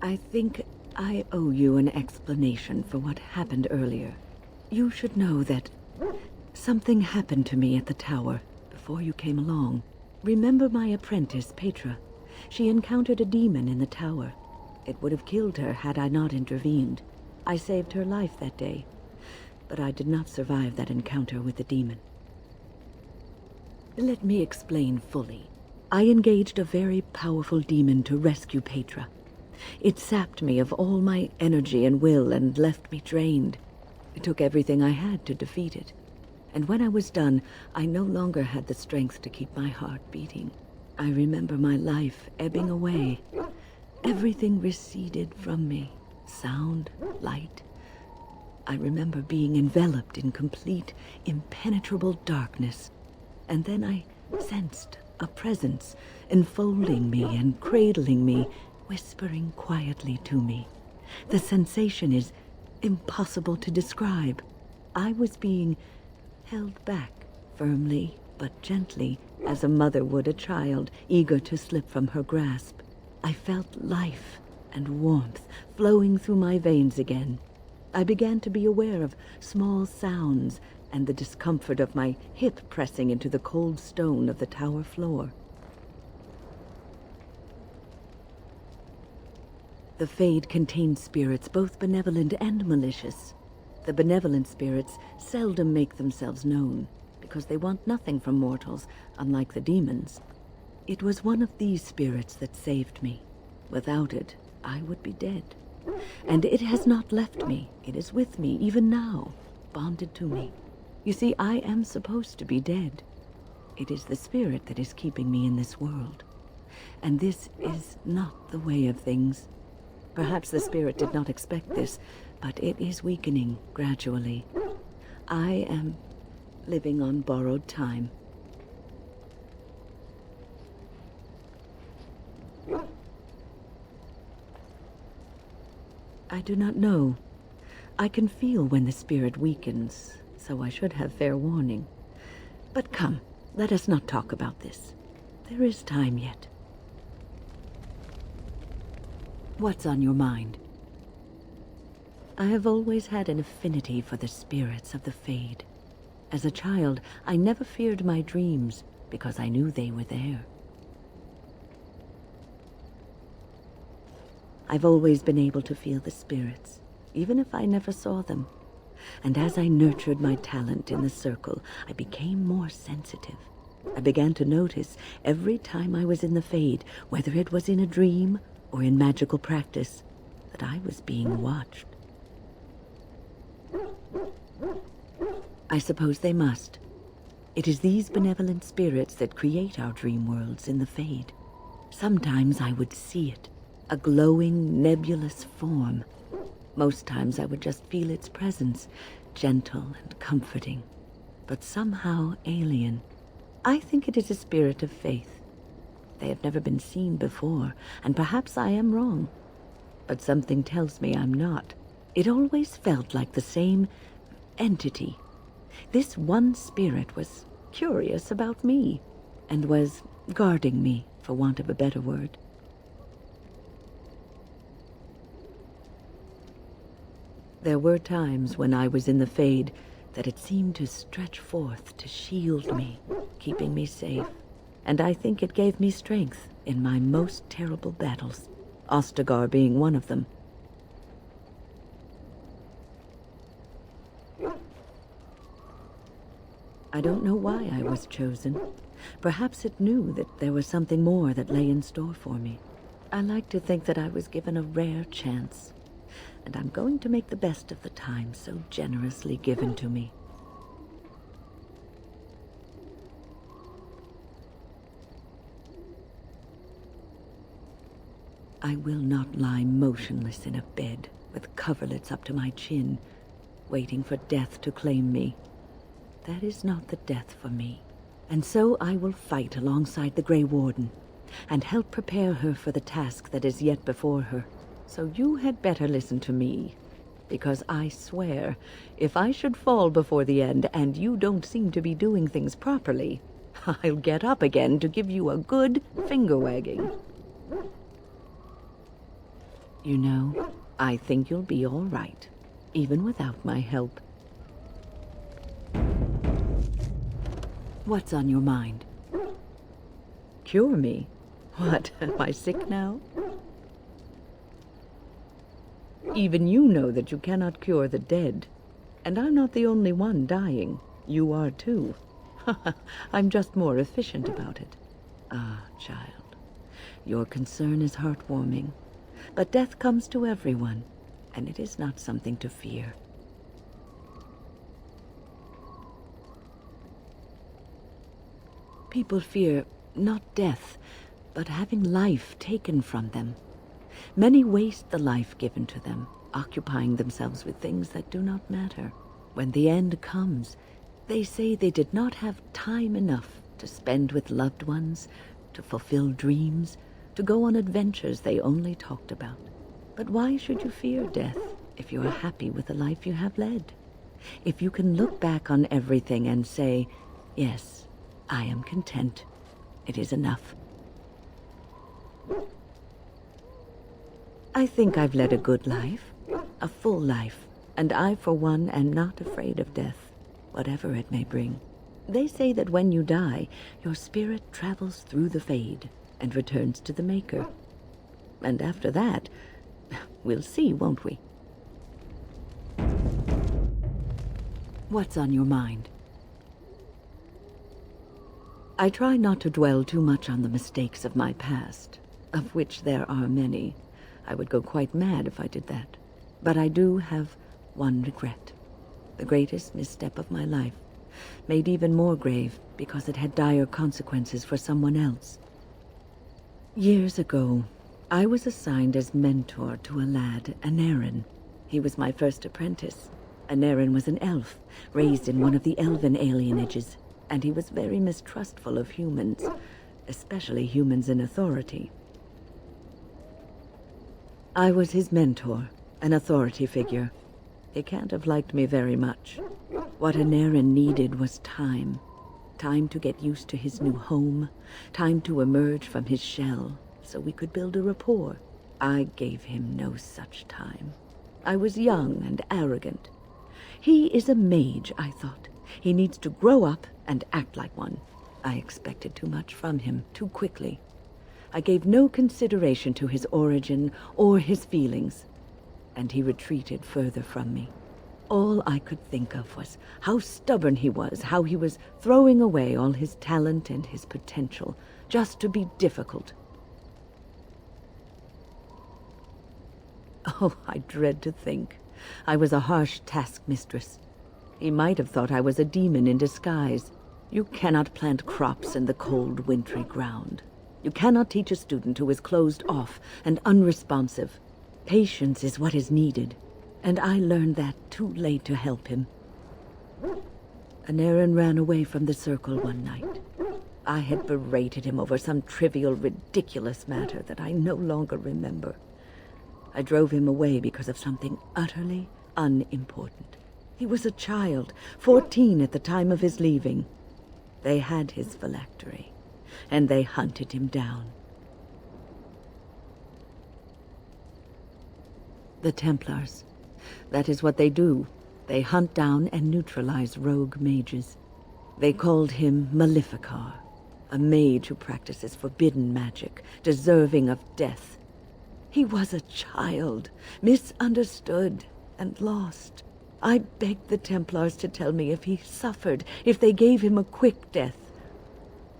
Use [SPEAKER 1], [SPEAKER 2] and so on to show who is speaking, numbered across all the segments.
[SPEAKER 1] I think I owe you an explanation for what happened earlier. You should know that something happened to me at the tower before you came along. Remember my apprentice, Petra? She encountered a demon in the tower. It would have killed her had I not intervened. I saved her life that day, but I did not survive that encounter with the demon. Let me explain fully. I engaged a very powerful demon to rescue Petra. It sapped me of all my energy and will and left me drained. It took everything I had to defeat it. And when I was done, I no longer had the strength to keep my heart beating. I remember my life ebbing away. Everything receded from me. Sound, light. I remember being enveloped in complete, impenetrable darkness. And then I sensed a presence enfolding me and cradling me, whispering quietly to me. The sensation is impossible to describe. I was being held back, firmly but gently, as a mother would a child, eager to slip from her grasp. I felt life and warmth flowing through my veins again. I began to be aware of small sounds and the discomfort of my hip pressing into the cold stone of the tower floor. The Fade contains spirits both benevolent and malicious. The benevolent spirits seldom make themselves known, because they want nothing from mortals, unlike the demons. It was one of these spirits that saved me. Without it, I would be dead. And it has not left me. It is with me, even now, bonded to me. You see, I am supposed to be dead. It is the spirit that is keeping me in this world. And this is not the way of things. Perhaps the spirit did not expect this, but it is weakening gradually. I am living on borrowed time. I do not know. I can feel when the spirit weakens, so I should have fair warning. But come, let us not talk about this. There is time yet. What's on your mind? I have always had an affinity for the spirits of the Fade. As a child, I never feared my dreams because I knew they were there. I've always been able to feel the spirits, even if I never saw them. And as I nurtured my talent in the circle, I became more sensitive. I began to notice every time I was in the Fade, whether it was in a dream or in magical practice, that I was being watched. I suppose they must. It is these benevolent spirits that create our dream worlds in the Fade. Sometimes I would see it, a glowing, nebulous form. Most times I would just feel its presence, gentle and comforting, but somehow alien. I think it is a spirit of faith. They have never been seen before, and perhaps I am wrong. But something tells me I'm not. It always felt like the same entity. This one spirit was curious about me, and was guarding me, for want of a better word. There were times when I was in the Fade that it seemed to stretch forth to shield me, keeping me safe. And I think it gave me strength in my most terrible battles, Ostagar being one of them. I don't know why I was chosen. Perhaps it knew that there was something more that lay in store for me. I like to think that I was given a rare chance, and I'm going to make the best of the time so generously given to me. I will not lie motionless in a bed with coverlets up to my chin, waiting for death to claim me. That is not the death for me. And so I will fight alongside the Grey Warden, and help prepare her for the task that is yet before her. So you had better listen to me, because I swear, if I should fall before the end and you don't seem to be doing things properly, I'll get up again to give you a good finger-wagging. You know, I think you'll be all right, even without my help. What's on your mind? Cure me? What, am I sick now? Even you know that you cannot cure the dead. And I'm not the only one dying. You are too. I'm just more efficient about it. Ah, child, your concern is heartwarming. But death comes to everyone, and it is not something to fear. People fear not death, but having life taken from them. Many waste the life given to them, occupying themselves with things that do not matter. When the end comes, they say they did not have time enough to spend with loved ones, to fulfill dreams, to go on adventures they only talked about. But why should you fear death if you are happy with the life you have led? If you can look back on everything and say, yes, I am content, it is enough. I think I've led a good life, a full life, and I, for one, am not afraid of death, whatever it may bring. They say that when you die, your spirit travels through the fade and returns to the Maker. And after that, we'll see, won't we? What's on your mind? I try not to dwell too much on the mistakes of my past, of which there are many. I would go quite mad if I did that. But I do have one regret. The greatest misstep of my life, made even more grave because it had dire consequences for someone else. Years ago, I was assigned as mentor to a lad, Anarin. He was my first apprentice. Anarin was an elf, raised in one of the elven alienages, and he was very mistrustful of humans, especially humans in authority. I was his mentor, an authority figure. He can't have liked me very much. What Anarin needed was time. Time to get used to his new home, time to emerge from his shell, so we could build a rapport. I gave him no such time. I was young and arrogant. He is a mage, I thought. He needs to grow up and act like one. I expected too much from him, too quickly. I gave no consideration to his origin or his feelings, and he retreated further from me. All I could think of was how stubborn he was, how he was throwing away all his talent and his potential just to be difficult. Oh, I dread to think. I was a harsh taskmistress. He might have thought I was a demon in disguise. You cannot plant crops in the cold, wintry ground. You cannot teach a student who is closed off and unresponsive. Patience is what is needed, and I learned that too late to help him. Anarin ran away from the circle one night. I had berated him over some trivial, ridiculous matter that I no longer remember. I drove him away because of something utterly unimportant. He was a child, 14 at the time of his leaving. They had his phylactery, and they hunted him down. The Templars. That is what they do. They hunt down and neutralize rogue mages. They called him Maleficar, a mage who practices forbidden magic, deserving of death. He was a child, misunderstood and lost. I begged the Templars to tell me if he suffered, if they gave him a quick death.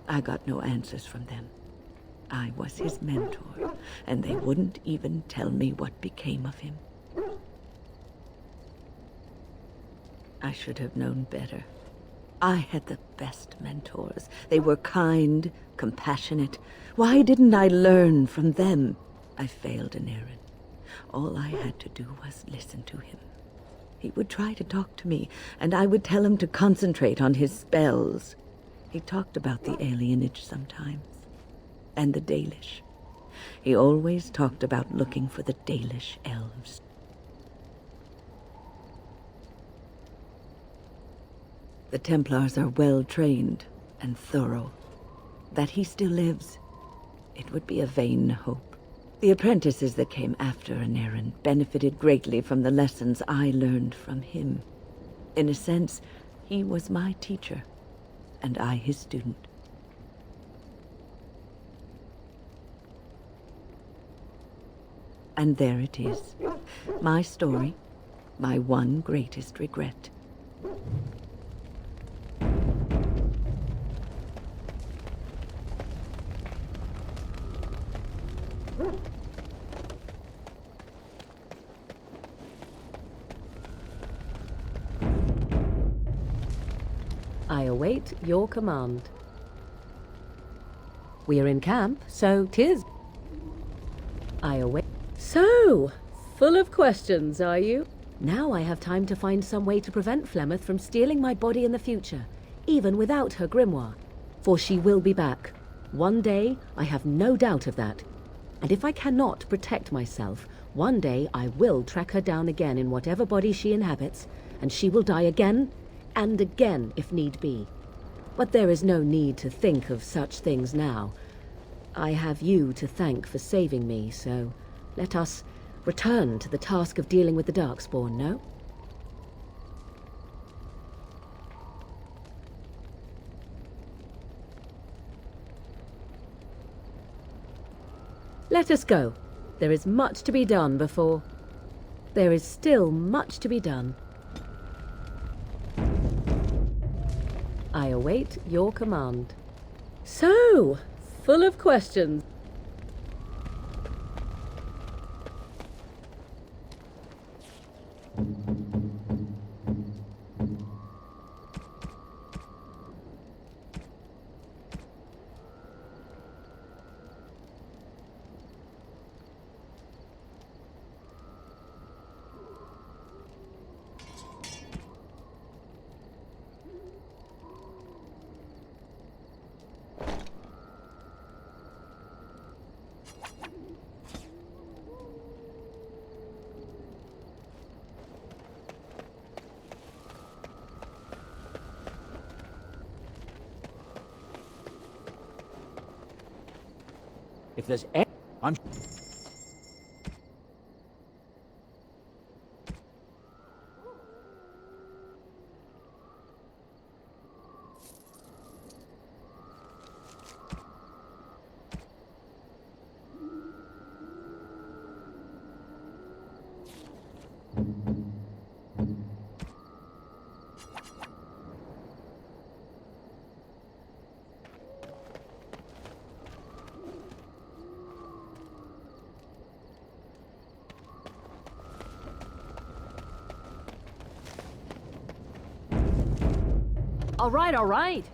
[SPEAKER 1] I got no answers from them. I was his mentor, and they wouldn't even tell me what became of him. I should have known better. I had the best mentors. They were kind, compassionate. Why didn't I learn from them? I failed Anarin. All I had to do was listen to him. He would try to talk to me, and I would tell him to concentrate on his spells. He talked about the alienage sometimes, and the Dalish. He always talked about looking for the Dalish elves. The Templars are well-trained and thorough. That he still lives, it would be a vain hope. The apprentices that came after Anarin benefited greatly from the lessons I learned from him. In a sense, he was my teacher, and I his student. And there it is. My story, my one greatest regret.
[SPEAKER 2] I await your command. We are in camp, so 'tis. I await. So, full of questions, are you? Now I have time to find some way to prevent Flemeth from stealing my body in the future, even without her grimoire. For she will be back. One day, I have no doubt of that. And if I cannot protect myself, one day I will track her down again in whatever body she inhabits, and she will die again and again if need be. But there is no need to think of such things now. I have you to thank for saving me, so let us return to the task of dealing with the Darkspawn, no? Let us go. There is much to be done before... There is still much to be done. I await your command. So, full of questions.
[SPEAKER 3] If there's any... I'm...
[SPEAKER 2] All right, all right.